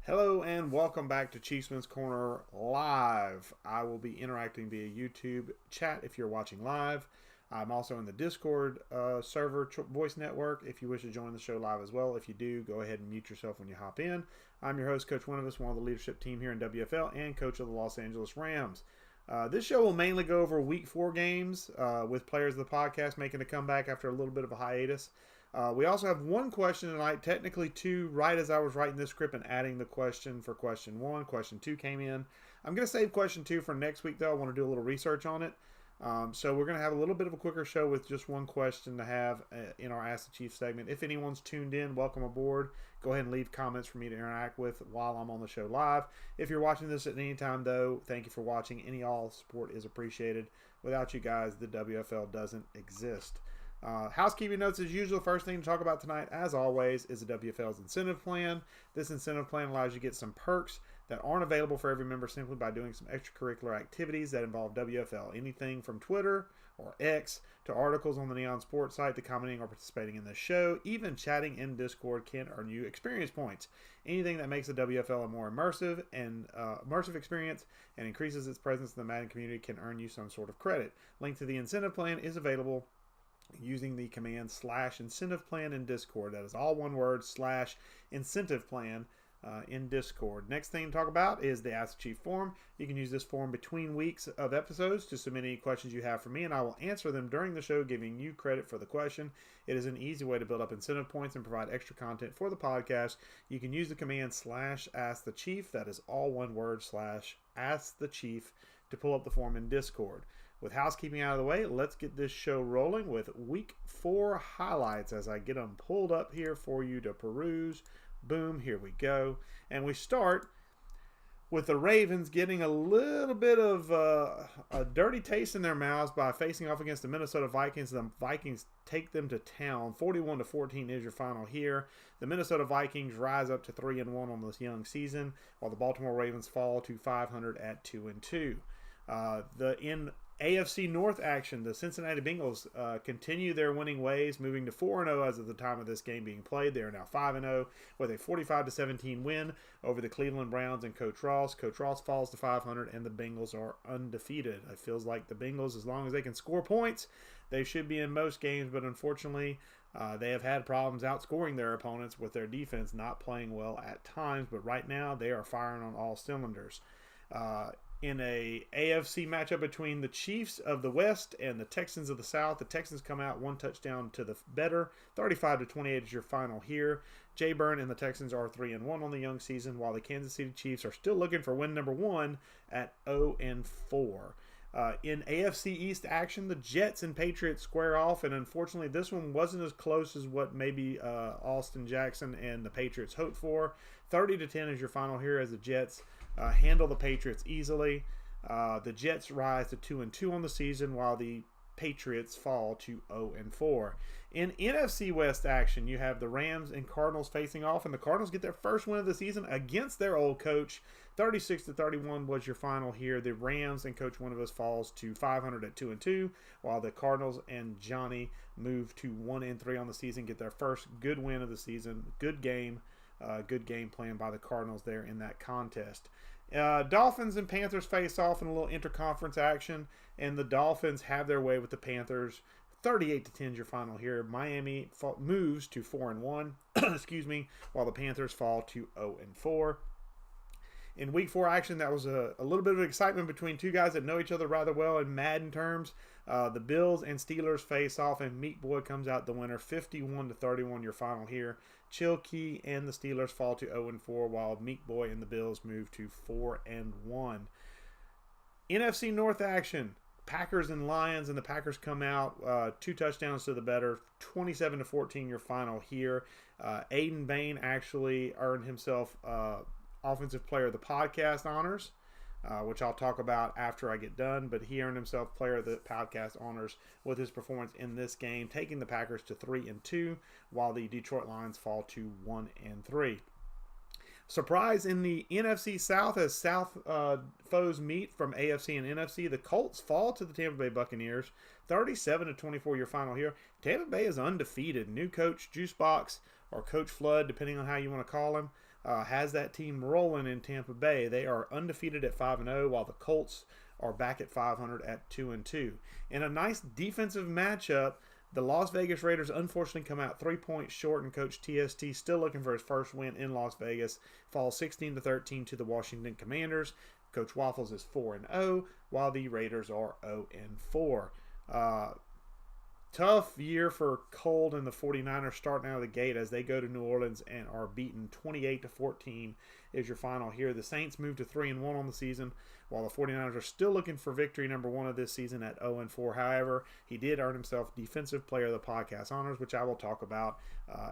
Hello and welcome back to Chiefsman's Corner Live. I will be interacting via YouTube chat if you're watching live. I'm also in the Discord server voice network if you wish to join the show live as well. If you do, go ahead and mute yourself when you hop in. I'm your host, Coach Winuvas, one of the leadership team here in WFL and coach of the Los Angeles Rams. This show will mainly go over Week 4 games with players of the podcast making a comeback after a little bit of a hiatus. We also have one question tonight, technically two, right as I was writing this script and adding the question for question 1. Question 2 came in. I'm going to save question 2 for next week, though. I want to do a little research on it. So we're going to have a little bit of a quicker show with just one question to have in our Ask the Chief segment. If anyone's tuned in, welcome aboard. Go ahead and leave comments for me to interact with while I'm on the show live. If you're watching this at any time, though, thank you for watching. Any all support is appreciated. Without you guys, the WFL doesn't exist. Housekeeping notes as usual. First thing to talk about tonight, as always, is the WFL's incentive plan. This incentive plan allows you to get some perks that aren't available for every member simply by doing some extracurricular activities that involve WFL. Anything from Twitter or X to articles on the Neon Sports site to commenting or participating in the show. Even chatting in Discord can earn you experience points. Anything that makes the WFL a more immersive experience and increases its presence in the Madden community can earn you some sort of credit. Link to the incentive plan is available using the command /incentive plan in Discord. That is all one word, /incentive plan in Discord. Next thing to talk about is the Ask the Chief form. You can use this form between weeks of episodes to submit any questions you have for me, and I will answer them during the show, giving you credit for the question. It is an easy way to build up incentive points and provide extra content for the podcast. You can use the command /askthechief. That is all one word, /askthechief, to pull up the form in Discord. With housekeeping out of the way, let's get this show rolling with Week 4 highlights as I get them pulled up here for you to peruse. Boom, here we go. And we start with the Ravens getting a little bit of a dirty taste in their mouths by facing off against the Minnesota Vikings. The Vikings take them to town. 41-14 is your final here. The Minnesota Vikings rise up to 3-1 on this young season, while the Baltimore Ravens fall to 500 at 2-2. In AFC North action, the Cincinnati Bengals continue their winning ways, moving to 4-0 as of the time of this game being played. They are now 5-0 with a 45-17 win over the Cleveland Browns and Coach Ross. Coach Ross falls to 500, and the Bengals are undefeated. It feels like the Bengals, as long as they can score points, they should be in most games, but unfortunately, they have had problems outscoring their opponents with their defense not playing well at times, but right now they are firing on all cylinders. In a AFC matchup between the Chiefs of the West and the Texans of the South, the Texans come out one touchdown to the better. 35-28 is your final here. Jay Byrne and the Texans are 3-1 on the young season, while the Kansas City Chiefs are still looking for win number 1 at 0-4. In AFC East action, the Jets and Patriots square off, and unfortunately this one wasn't as close as what maybe Austin Jackson and the Patriots hoped for. 30-10 is your final here as the Jets handle the Patriots easily. The Jets rise to 2-2 on the season, while the Patriots fall to 0-4. In NFC West action, you have the Rams and Cardinals facing off, and the Cardinals get their first win of the season against their old coach. 36-31 was your final here. The Rams and Coach Winuvas falls to 500 at 2-2, while the Cardinals and Johnny move to 1-3 on the season, get their first good win of the season. Good game plan by the Cardinals there in that contest. Dolphins and Panthers face off in a little interconference action, and the Dolphins have their way with the Panthers. 38-10 is your final here. Miami moves to 4-1, excuse me, while the Panthers fall to 0-4. In Week 4 action, that was a little bit of excitement between two guys that know each other rather well in Madden terms. The Bills and Steelers face off, and Meat Boy comes out the winner, 51-31, your final here. Chilkey and the Steelers fall to 0-4, while Meat Boy and the Bills move to 4-1. NFC North action, Packers and Lions, and the Packers come out 2 touchdowns to the better, 27-14, your final here. Aiden Bain actually earned himself Offensive Player of the Podcast honors, which I'll talk about after I get done, but he earned himself Player of the Podcast honors with his performance in this game, taking the Packers to 3-2, while the Detroit Lions fall to 1-3. Surprise in the NFC South as South foes meet from AFC and NFC. The Colts fall to the Tampa Bay Buccaneers, 37-24, your final here. Tampa Bay is undefeated. New coach Juicebox, or Coach Flood, depending on how you want to call him, has that team rolling in Tampa Bay. They are undefeated at 5-0, while the Colts are back at 500 at 2-2. In a nice defensive matchup, the Las Vegas Raiders unfortunately come out 3 points short, and Coach TST still looking for his first win in Las Vegas. Falls 16-13 to the Washington Commanders. Coach Waffles is 4-0, while the Raiders are 0-4. Tough year for Cold and the 49ers starting out of the gate as they go to New Orleans and are beaten 28-14 is your final here. The Saints move to 3-1 on the season, while the 49ers are still looking for victory number 1 of this season at 0-4. However, he did earn himself Defensive Player of the Podcast honors, which I will talk about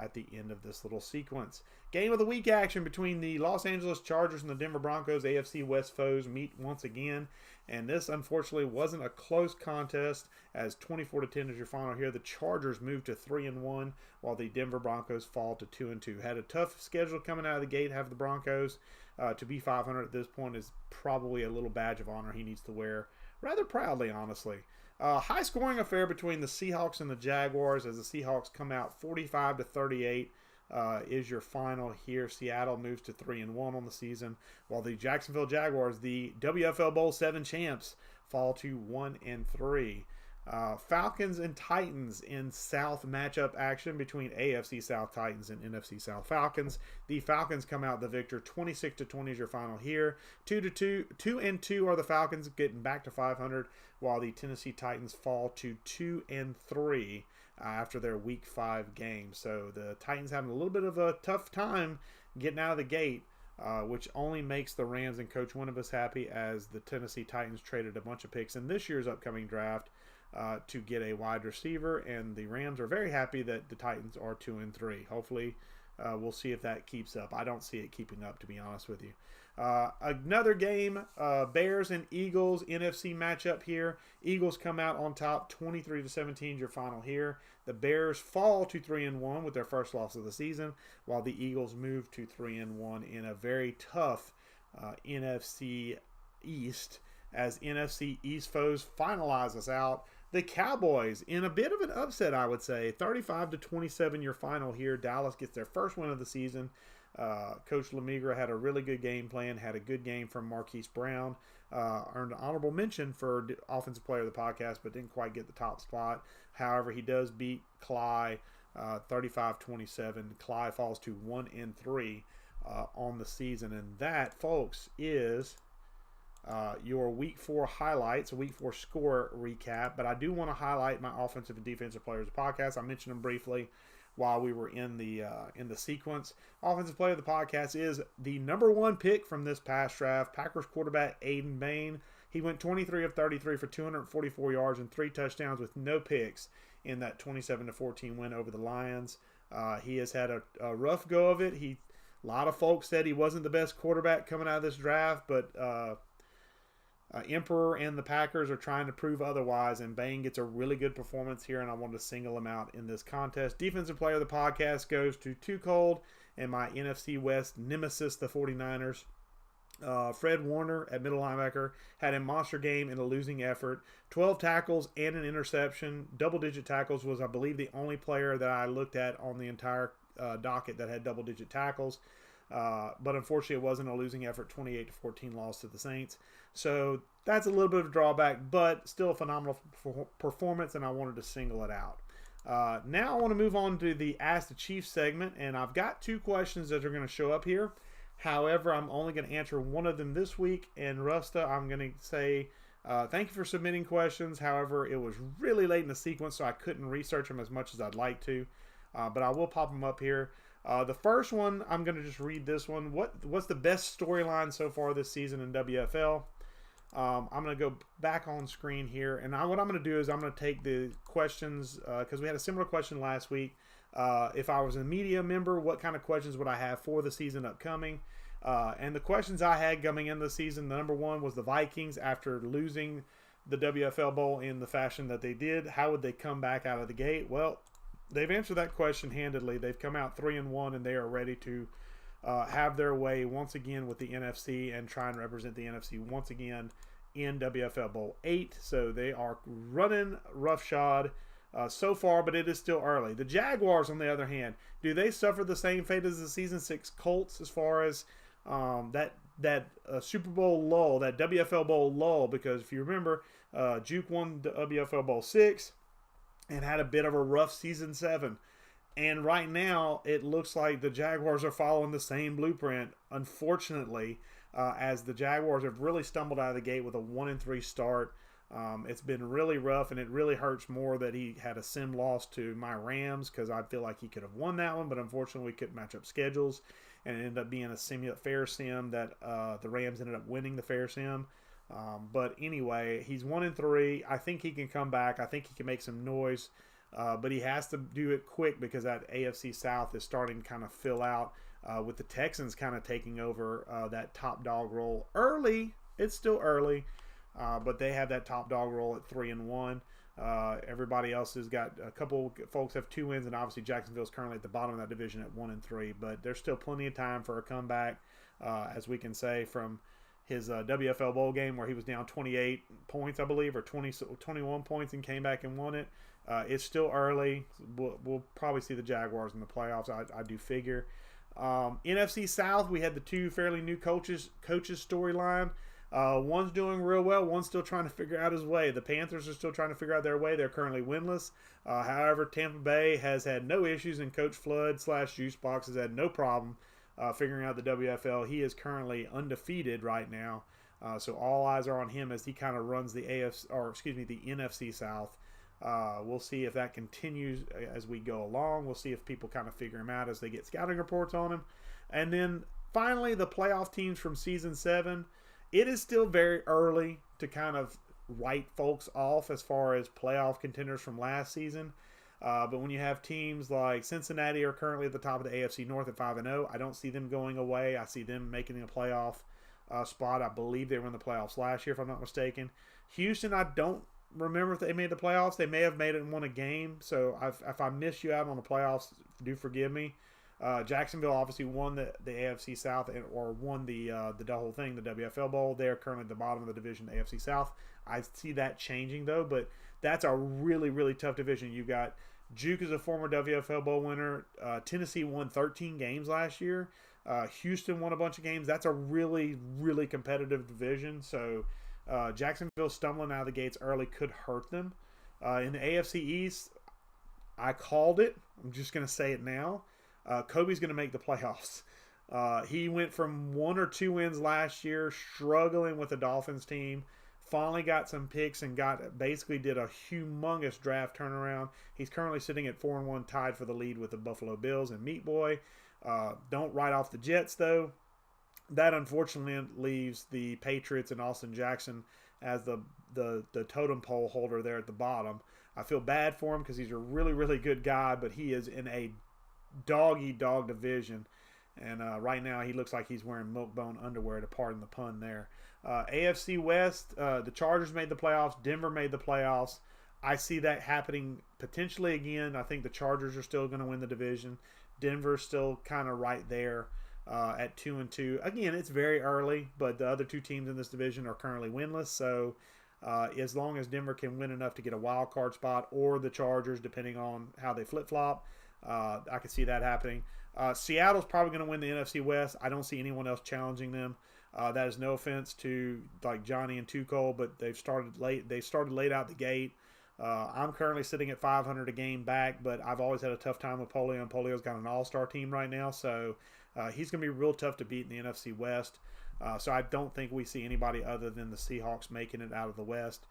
at the end of this little sequence. Game of the week action between the Los Angeles Chargers and the Denver Broncos. AFC West foes meet once again, and this unfortunately wasn't a close contest as 24-10 is your final here. The Chargers move to 3-1, while the Denver Broncos fall to 2-2. Had a tough schedule coming out of the gate. Have the Broncos to be 500 at this point is probably a little badge of honor he needs to wear rather proudly, honestly. High scoring affair between the Seahawks and the Jaguars as the Seahawks come out 45-38 is your final here. Seattle moves to 3-1 on the season, while the Jacksonville Jaguars, the WFL Bowl 7 champs, fall to 1-3. Falcons and Titans in South matchup action between AFC South Titans and NFC South Falcons. The Falcons come out the victor. 26-20 is your final here. 2-2 are the Falcons getting back to 500, while the Tennessee Titans fall to 2-3 after their Week 5 game. So the Titans having a little bit of a tough time getting out of the gate, which only makes the Rams and Coach Winuvas happy as the Tennessee Titans traded a bunch of picks in this year's upcoming draft to get a wide receiver, and the Rams are very happy that the Titans are 2-3. Hopefully, we'll see if that keeps up. I don't see it keeping up, to be honest with you. Another game, Bears and Eagles NFC matchup here. Eagles come out on top, 23-17 your final here. The Bears fall to 3-1 with their first loss of the season, while the Eagles move to 3-1 in a very tough NFC East, as NFC East foes finalize us out. The Cowboys, in a bit of an upset, I would say, 35-27 your final here. Dallas gets their first win of the season. Coach Lemigra had a really good game plan, had a good game from Marquise Brown, earned an honorable mention for Offensive Player of the Podcast, but didn't quite get the top spot. However, he does beat Cly 35-27. Cly falls to 1-3 on the season, and that, folks, is your Week 4 highlights, a Week 4 score recap. But I do want to highlight my offensive and defensive players of the podcast. I mentioned them briefly while we were in the sequence. Offensive player of the podcast is the number 1 pick from this past draft, Packers quarterback Aiden Bain. He went 23 of 33 for 244 yards and 3 touchdowns with no picks in that 27-14 win over the Lions. He has had a rough go of it. A lot of folks said he wasn't the best quarterback coming out of this draft, but Emperor and the Packers are trying to prove otherwise, and Bain gets a really good performance here, and I wanted to single him out in this contest. Defensive player of the podcast goes to Too Cold and my NFC West nemesis, the 49ers. Fred Warner at middle linebacker had a monster game in a losing effort. 12 tackles and an interception. Double-digit tackles was, I believe, the only player that I looked at on the entire docket that had double-digit tackles. But unfortunately, it wasn't a losing effort. 28-14 loss to the Saints. So that's a little bit of a drawback, but still a phenomenal performance, and I wanted to single it out. Now I want to move on to the Ask the Chiefs segment, and I've got 2 questions that are going to show up here. However, I'm only going to answer one of them this week, and Rusta, I'm going to say thank you for submitting questions. However, it was really late in the sequence, so I couldn't research them as much as I'd like to, but I will pop them up here. The first one, I'm going to just read this one. What's the best storyline so far this season in WFL? I'm going to go back on screen here, and what I'm going to do is I'm going to take the questions, because we had a similar question last week. If I was a media member, what kind of questions would I have for the season upcoming? And the questions I had coming into the season, the number 1 was the Vikings after losing the WFL Bowl in the fashion that they did. How would they come back out of the gate? Well, they've answered that question handedly. They've come out 3-1, and they are ready to have their way once again with the NFC and try and represent the NFC once again in WFL Bowl 8. So they are running roughshod so far, but it is still early. The Jaguars, on the other hand, do they suffer the same fate as the Season 6 Colts as far as that Super Bowl lull, that WFL Bowl lull? Because if you remember, Juke won the WFL Bowl 6 and had a bit of a rough Season 7. And right now, it looks like the Jaguars are following the same blueprint, unfortunately, as the Jaguars have really stumbled out of the gate with a 1-3 start. It's been really rough, and it really hurts more that he had a sim loss to my Rams, because I feel like he could have won that one, but unfortunately we couldn't match up schedules, and it ended up being a fair sim that the Rams ended up winning the fair sim. But anyway, he's 1-3. I think he can come back. I think he can make some noise. But he has to do it quick, because that AFC South is starting to kind of fill out with the Texans kind of taking over that top dog role early. It's still early, but they have that top dog role at 3-1. Everybody else has got a couple folks have 2 wins, and obviously Jacksonville's currently at the bottom of that division at 1-3. But there's still plenty of time for a comeback, as we can say from his WFL Bowl game where he was down 28 points, I believe, or 21 points, and came back and won it. It's still early. We'll probably see the Jaguars in the playoffs, I do figure. NFC South, we had the 2 fairly new coaches storyline. One's doing real well. One's still trying to figure out his way. The Panthers are still trying to figure out their way. They're currently winless. However, Tampa Bay has had no issues, and Coach Flood / Juicebox has had no problem figuring out the WFL. He is currently undefeated right now. So all eyes are on him as he kind of runs the the NFC South. We'll see if that continues as we go along. We'll see if people kind of figure him out as they get scouting reports on him. And then finally, the playoff teams from Season 7. It is still very early to kind of write folks off as far as playoff contenders from last season. But when you have teams like Cincinnati are currently at the top of the AFC North at 5-0, I don't see them going away. I see them making a playoff spot. I believe they were in the playoffs last year, if I'm not mistaken. Houston, I don't remember if they made the playoffs. They may have made it and won a game. So if I miss you out on the playoffs, do forgive me. Jacksonville obviously won the AFC South, or won the whole thing, the WFL Bowl. They're currently at the bottom of the division, the AFC South. I see that changing though, but that's a really, really tough division. You got Juke is a former WFL Bowl winner. Tennessee won 13 games last year. Houston won a bunch of games. That's a really, really competitive division. So Jacksonville stumbling out of the gates early could hurt them. In the AFC East, I called it. I'm just going to say it now. Kobe's going to make the playoffs. He went from 1 or 2 wins last year, struggling with the Dolphins team. Finally got some picks and basically did a humongous draft turnaround. He's currently sitting at 4-1, tied for the lead with the Buffalo Bills and Meat Boy. Don't write off the Jets though. That unfortunately leaves the Patriots and Austin Jackson as the totem pole holder there at the bottom. I feel bad for him because he's a really, really good guy, but he is in a dog-eat-dog division. And right now he looks like he's wearing milk-bone underwear, to pardon the pun there. AFC West, the Chargers made the playoffs. Denver made the playoffs. I see that happening potentially again. I think the Chargers are still going to win the division. Denver's still kind of right there at 2-2. Again, it's very early, but the other 2 teams in this division are currently winless. So as long as Denver can win enough to get a wild card spot, or the Chargers, depending on how they flip-flop, I could see that happening. Seattle's probably going to win the NFC West. I don't see anyone else challenging them. That is no offense to like Johnny and Tuchel, but they've started late. They started late out the gate. I'm currently sitting at 500 a game back, but I've always had a tough time with Polio. Polio's got an all-star team right now, so he's going to be real tough to beat in the NFC West. So I don't think we see anybody other than the Seahawks making it out of the West.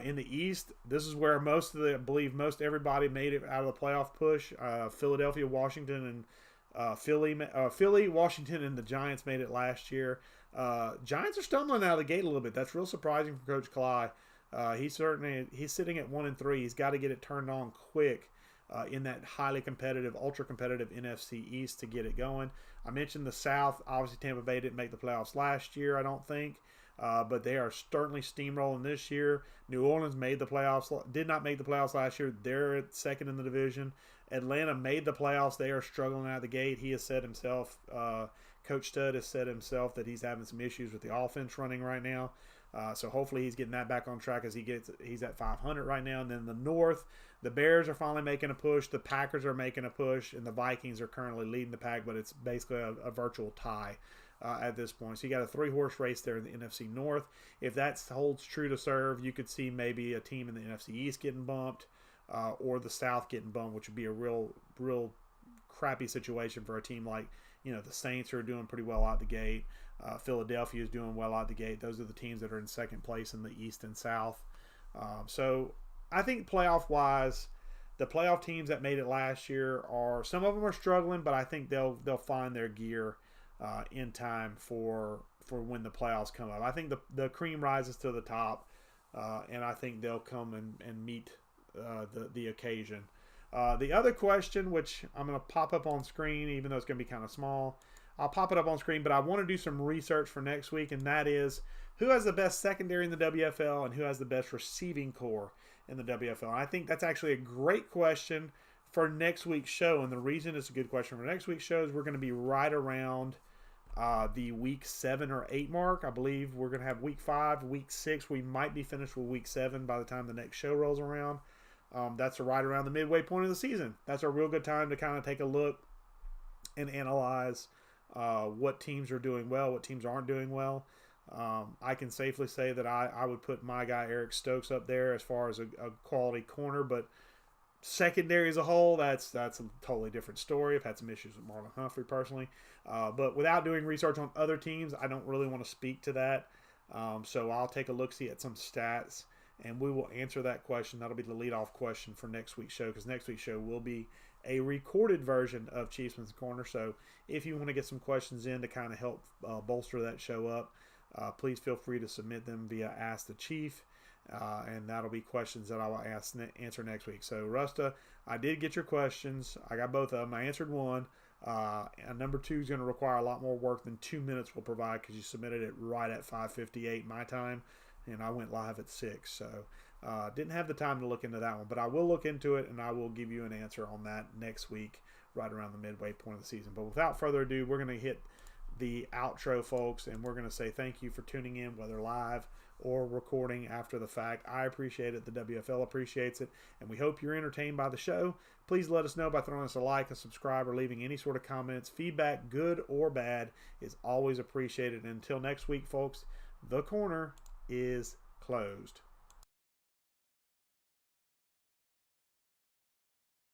In the East, this is where I believe most everybody made it out of the playoff push. Philadelphia, Washington, and Philly, Washington, and the Giants made it last year. Giants are stumbling out of the gate a little bit. That's real surprising for Coach Cly. He's sitting at 1-3. He's got to get it turned on quick in that highly competitive, ultra competitive NFC East to get it going. I mentioned the South. Obviously, Tampa Bay didn't make the playoffs last year, I don't think. But they are certainly steamrolling this year. New Orleans did not make the playoffs last year. They're at second in the division. Atlanta made the playoffs. They are struggling out of the gate. He has said himself, Coach Stud has said himself that he's having some issues with the offense running right now. So hopefully he's getting that back on track as he's at 500 right now. And then the North, the Bears are finally making a push. The Packers are making a push, and the Vikings are currently leading the pack, but it's basically a virtual tie at this point. So you got a 3-horse race there in the NFC North. If that holds true to serve, you could see maybe a team in the NFC East getting bumped, or the South getting bumped, which would be a real crappy situation for a team like, the Saints are doing pretty well out the gate. Philadelphia is doing well out the gate. Those are the teams that are in second place in the East and South. So I think playoff-wise, the playoff teams that made it last year some of them are struggling, but I think they'll find their gear in time for when the playoffs come up. I think the cream rises to the top, and I think they'll come and meet the occasion. The other question, which I'm going to pop up on screen, even though it's going to be kind of small, I'll pop it up on screen, but I want to do some research for next week, and that is who has the best secondary in the WFL and who has the best receiving core in the WFL. And I think that's actually a great question for next week's show, and the reason it's a good question for next week's show is we're going to be right around the week 7 or 8 mark. I believe we're going to have week 5, week 6. We might be finished with week 7 by the time the next show rolls around. That's right around the midway point of the season. That's a real good time to kind of take a look and analyze what teams are doing well, what teams aren't doing well. I can safely say that I would put my guy Eric Stokes up there as far as a quality corner, but secondary as a whole, that's a totally different story. I've had some issues with Marlon Humphrey personally, but without doing research on other teams, I don't really want to speak to that. So I'll take a look-see at some stats, and we will answer that question. That'll be the leadoff question for next week's show, because next week's show will be a recorded version of Chiefsman's Corner. So if you want to get some questions in to kind of help bolster that show up, please feel free to submit them via Ask the Chief, and that'll be questions that I will answer next week. So Rusta, I did get your questions. I got both of them. I answered one. And number 2 is going to require a lot more work than 2 minutes will provide, because you submitted it right at 5:58 my time, and I went live at 6. So didn't have the time to look into that one, but I will look into it, and I will give you an answer on that next week, right around the midway point of the season. But without further ado, we're going to hit the outro, folks, and we're going to say thank you for tuning in, whether live or recording after the fact. I appreciate it. The WFL appreciates it, and we hope you're entertained by the show. Please let us know by throwing us a like, a subscribe, or leaving any sort of comments. Feedback, good or bad, is always appreciated. And until next week, folks, the corner is closed.